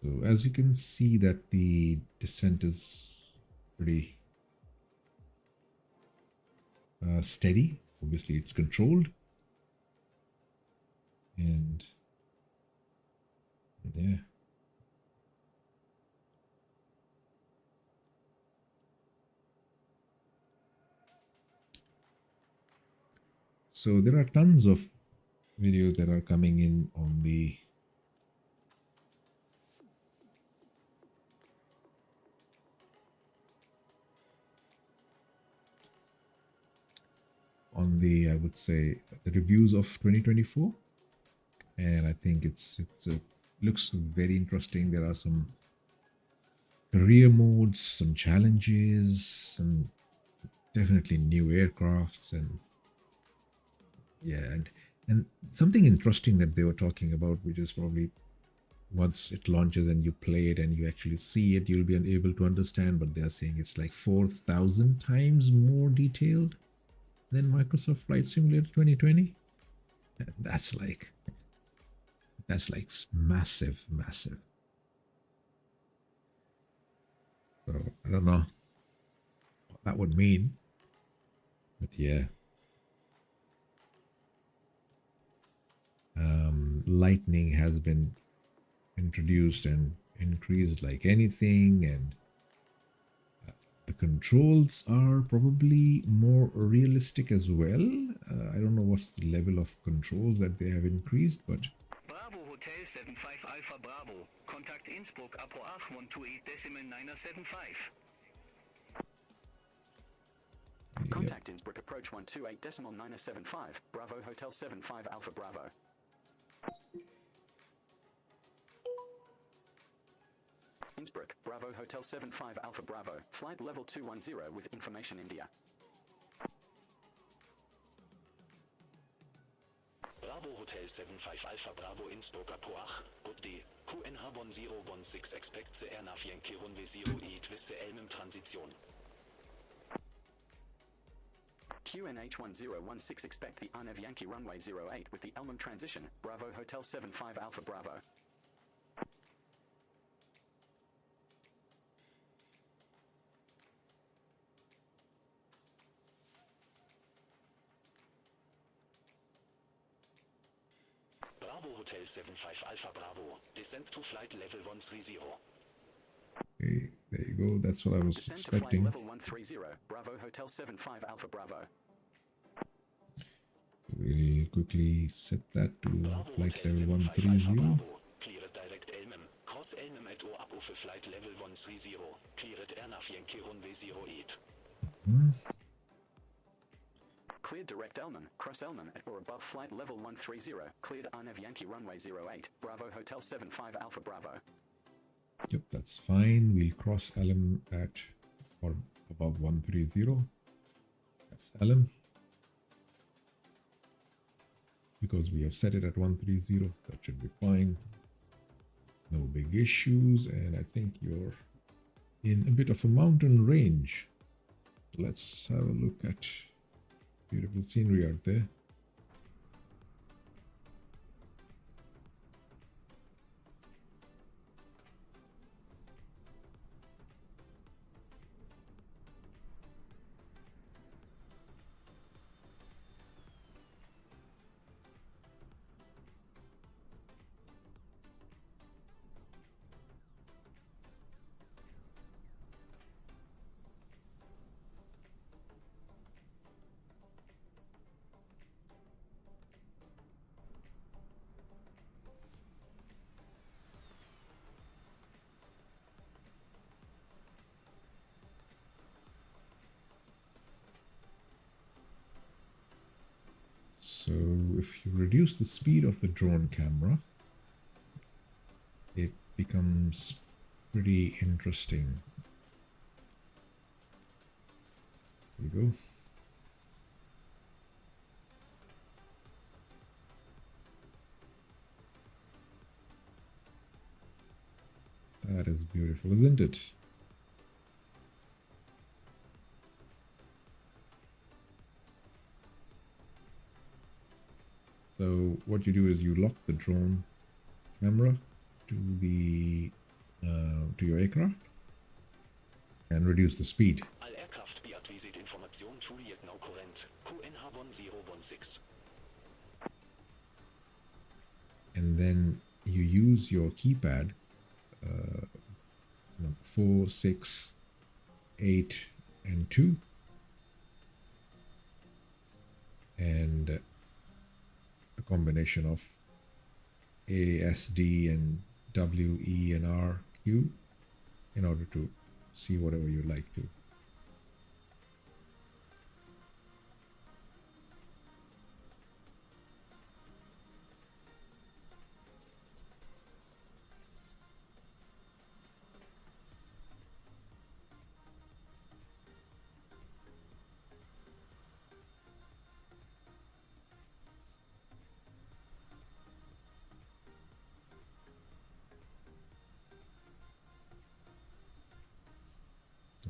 So as you can see that the descent is pretty steady. Obviously it's controlled, and yeah. So there are tons of videos that are coming in on the I would say the reviews of 2024, and I think it's looks very interesting. There are some career modes, some challenges, some definitely new aircrafts, and yeah, and something interesting that they were talking about, which is probably once it launches and you play it and you actually see it, you'll be able to understand, but they're saying it's like 4,000 times more detailed than Microsoft Flight Simulator 2020. That's like massive. So I don't know what that would mean, but yeah. lightning has been introduced and increased like anything, and the controls are probably more realistic as well. I don't know what's the level of controls that they have increased, but Bravo Hotel 75 Alpha Bravo. Contact Innsbruck Airport 128.975. Contact Innsbruck approach 128.975. Bravo Hotel 75 Alpha Bravo. Innsbruck, Bravo Hotel 75 Alpha Bravo. Flight level 210 with information India. Bravo Hotel 75 Alpha Bravo Innsbruck Airport. Good day. QNH 1016 expect the air nav Yankee runway 08 with the Elm transition. QNH 1016 expect the ANAV Yankee runway 08 with the Elm transition. Bravo Hotel 75 Alpha Bravo. Bravo Hotel 75 Alpha Bravo. Descent to flight level 130. okay, there you go. That's what I was Descend to flight expecting. level 130. Bravo Hotel 75 Alpha Bravo. We'll quickly set that to Bravo flight Hotel level 75 Alpha 130. Bravo. Clear it direct Elm. Cross Elm at or up of flight level 130. Clear it air nav Yankee runway 08. Cleared direct Elman, cross Elman at or above flight level 130. Cleared ANAV Yankee runway 08. Bravo Hotel 75 Alpha Bravo. Yep, that's fine. We'll cross Elm at or above 130. That's Elm. Because we have set it at 130, that should be fine. No big issues, and I think you're in a bit of a mountain range. Let's have a look at beautiful scenery out there. So if you reduce the speed of the drone camera, it becomes pretty interesting. There you go. That is beautiful, isn't it? So what you do is you lock the drone camera to the to your aircraft and reduce the speed. All aircraft be advised information Juliet now current QNH 1016. And then you use your keypad 4, 6, 8, and 2, and a combination of A, S, D, and W, E, and R, Q in order to see whatever you like to.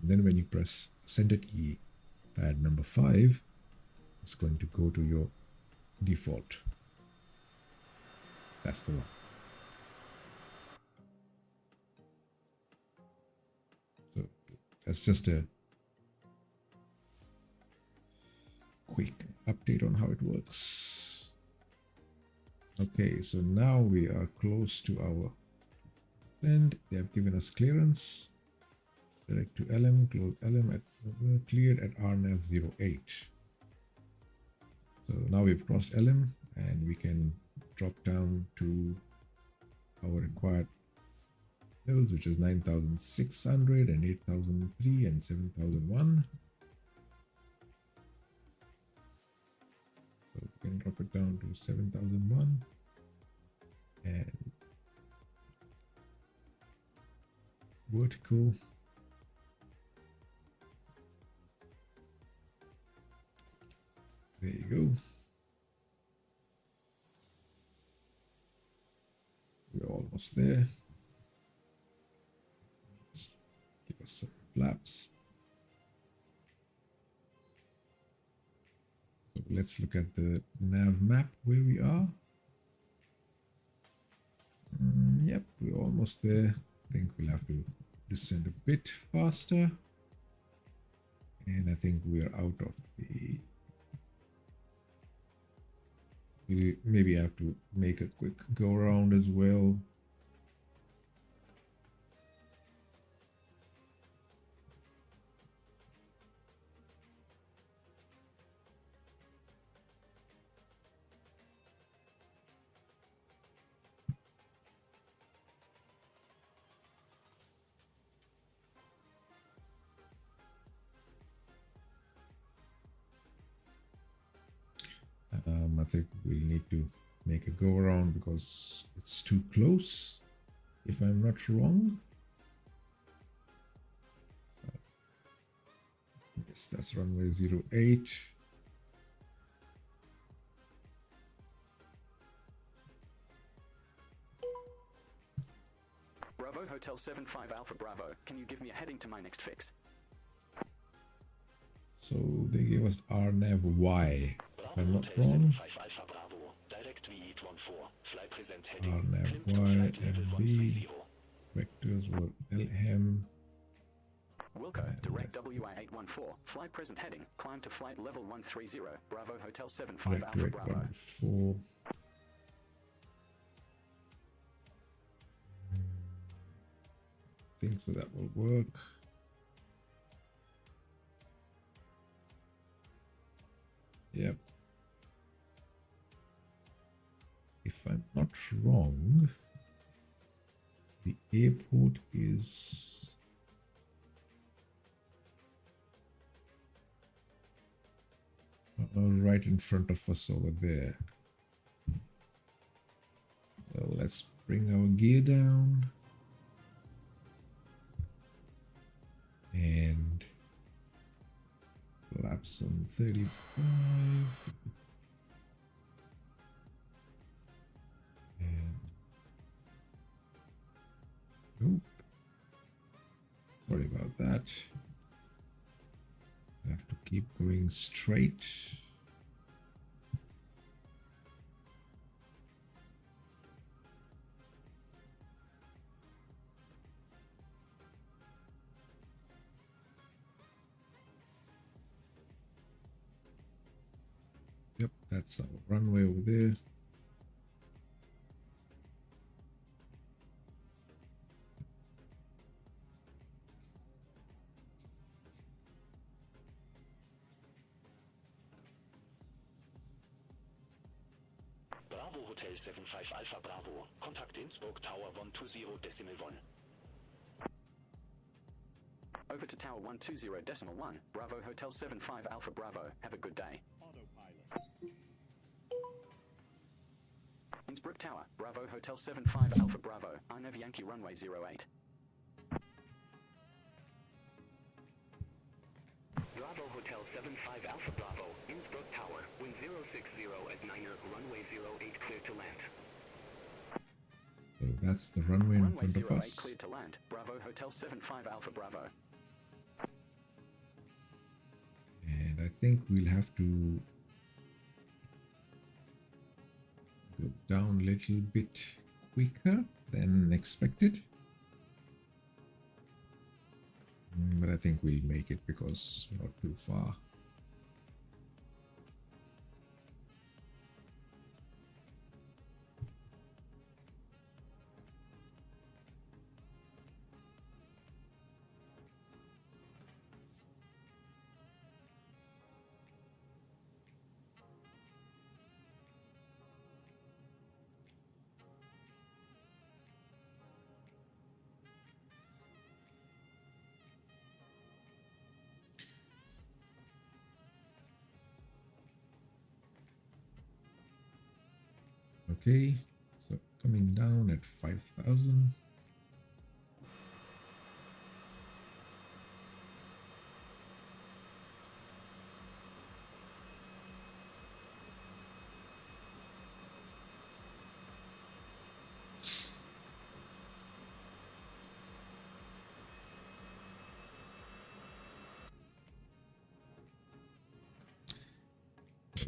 And then when you press center key pad number 5, it's going to go to your default. That's the one. So that's just a quick update on how it works. Okay, so now we are close to our end. They have given us clearance. Direct to LM, close LM at cleared at RNAV 08. So now we've crossed LM and we can drop down to our required levels, which is 9,600 and 8,003 and 7,001. So we can drop it down to 7,001 and vertical. There you go. We're almost there. Just give us some flaps. So let's look at the nav map where we are. Yep, we're almost there. I think we'll have to descend a bit faster. And I think we are out of the... We maybe have to make a quick go around as well. I think we'll need to make a go around because it's too close, if I'm not wrong. Yes, that's runway 08. Bravo Hotel 75 Alpha Bravo. Can you give me a heading to my next fix? So they gave us RNAV Y. If I'm not wrong. RNAV Y, MB. Vectors were LM. Wilco, direct WI814. Fly present heading. Climb to flight level 130. Bravo Hotel 75 Alpha Direct Bravo. 4. Think so that will work. Yep. If I'm not wrong, the airport is right in front of us over there. So let's bring our gear down and collapse on 35. And nope. Sorry about that. I have to keep going straight. Yep, that's our runway over there. Bravo Hotel 75 Alpha Bravo. Contact Innsbruck Tower 120.1. Over to Tower 120.1. Bravo Hotel 75 Alpha Bravo. Have a good day. Innsbruck Tower. Bravo Hotel 75 Alpha Bravo. INAV Yankee Runway 08. Bravo Hotel 75 Alpha Bravo. Innsbruck Tower. Wind 060 at 9er. Runway 08 clear to land. So that's the runway in Runway front of 08 us. cleared to land. Bravo Hotel 75 Alpha Bravo. And I think we'll have to go down a little bit quicker than expected. But I think we'll make it because we're not too far. Okay, so coming down at 5,000.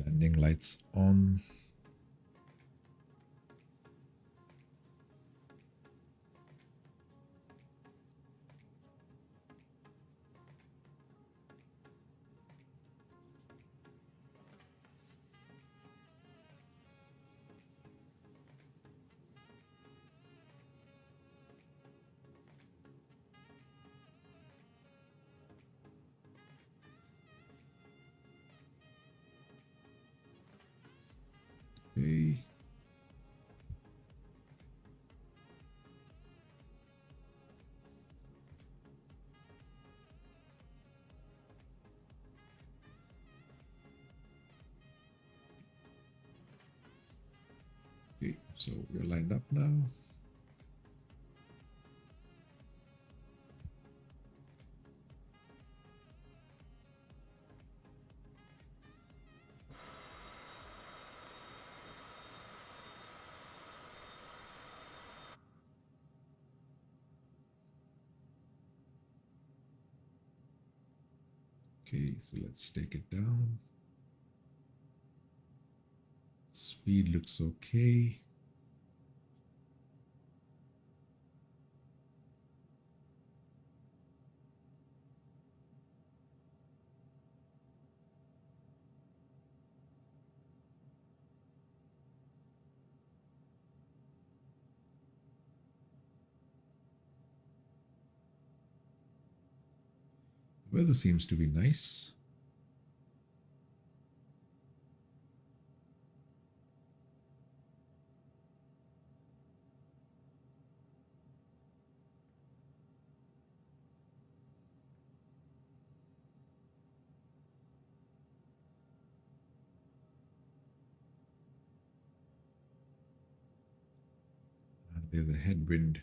Landing lights on. Okay. Okay, so we're lined up now. Okay, so let's take it down. Speed looks okay. The weather seems to be nice. And there's a headwind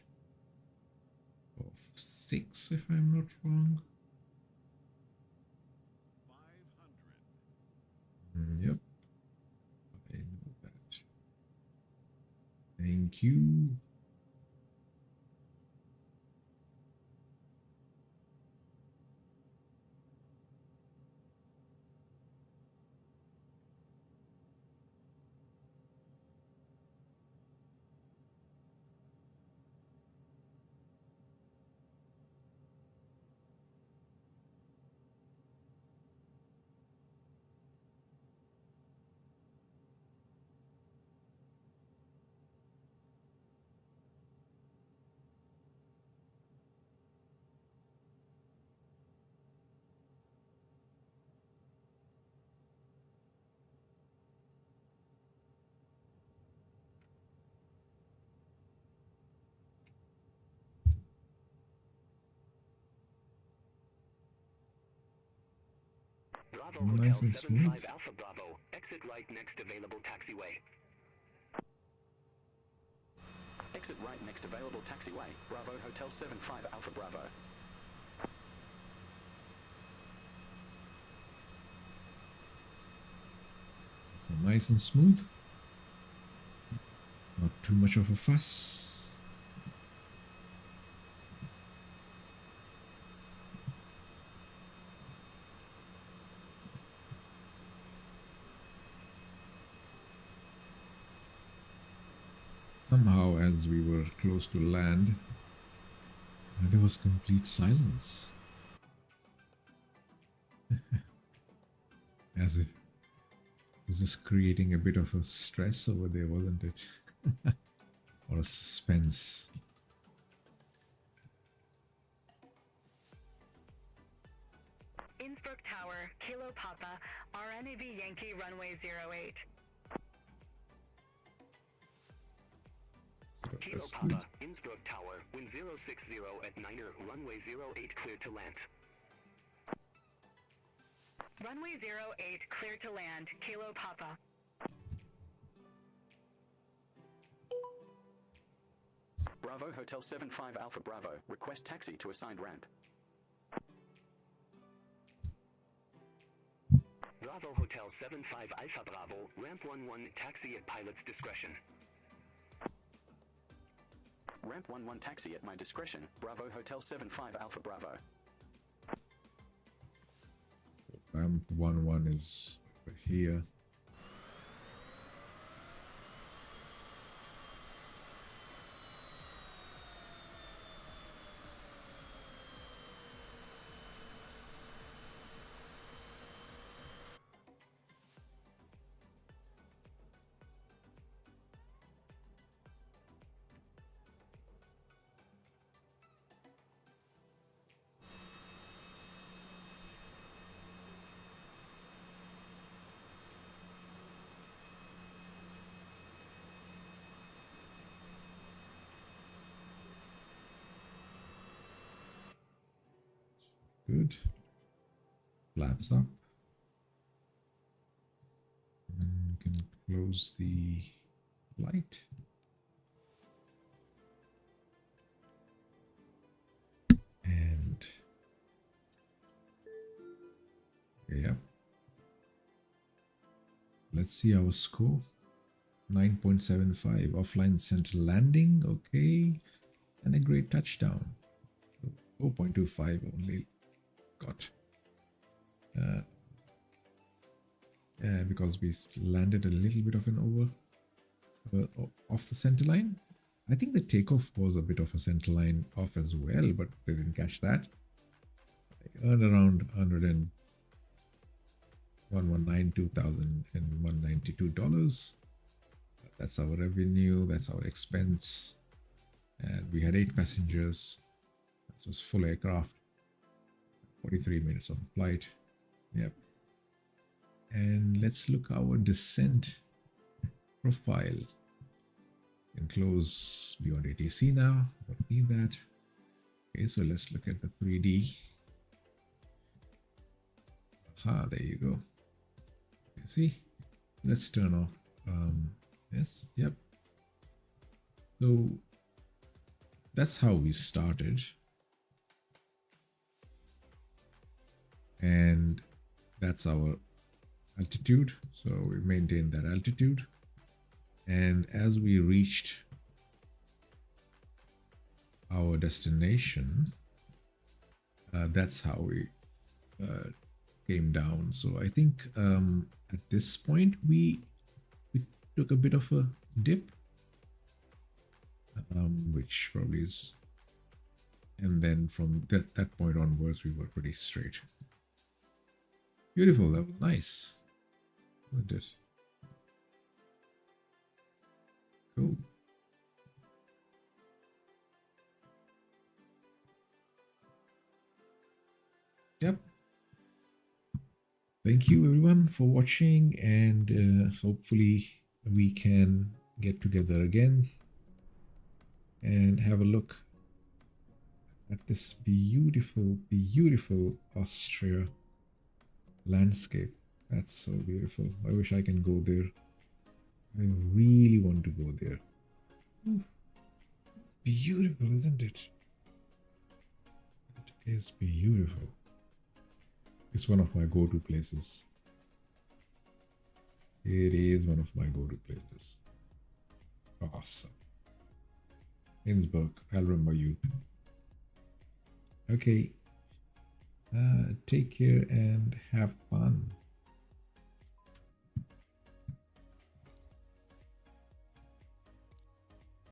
of 6, if I'm not wrong. 500. Yep, I know that. Thank you. Bravo Nice Hotel and 75 smooth. Alpha Bravo. Exit right next available taxiway. Exit right next available taxiway. Bravo Hotel 75 Alpha Bravo. So nice and smooth. Not too much of a fuss. Somehow, as we were close to land, there was complete silence. As if it was just creating a bit of a stress over there, wasn't it? Or a suspense. Innsbruck Tower, Kilo Papa, RNAV Yankee runway 08. So Kilo that's good. Papa, Innsbruck Tower, wind 060 at 9er, runway 08 clear to land. Runway 08 clear to land, Kilo Papa. Bravo Hotel 75 Alpha Bravo. Request taxi to assigned ramp. Bravo Hotel 75 Alpha Bravo, ramp 11, taxi at pilot's discretion. Ramp 11 taxi at my discretion. Bravo Hotel 75 Alpha Bravo. Ramp 11 is over here. Good. Flaps up. And we can close the light. And yeah. Let's see our score. 9.75 offline center landing. Okay. And a great touchdown. 4.25 only got. Because we landed a little bit of an off the center line. I think the takeoff was a bit of a center line off as well, but they didn't catch that. I earned around $119,192. That's our revenue. That's our expense. And we had 8 passengers. This was full aircraft. 43 minutes of flight. Yep. And let's look our descent profile. And close beyond ATC now. Don't need that. Okay, so let's look at the 3D. Aha, there you go. You see? Let's turn off. Yes, yep. So that's how we started. And that's our altitude. So we maintained that altitude. And as we reached our destination, that's how we came down. So I think at this point we took a bit of a dip, which probably is, and then from that point onwards we were pretty straight. Beautiful. That was nice. Wasn't it? Cool. Yep. Thank you everyone for watching, and hopefully we can get together again and have a look at this beautiful, beautiful Austria landscape. That's so beautiful. I wish I can go there. I really want to go there. Ooh, it's beautiful, isn't it? It is beautiful. It's one of my go-to places. It is one of my go-to places. Awesome. Innsbruck, I'll remember you. Okay. Take care and have fun.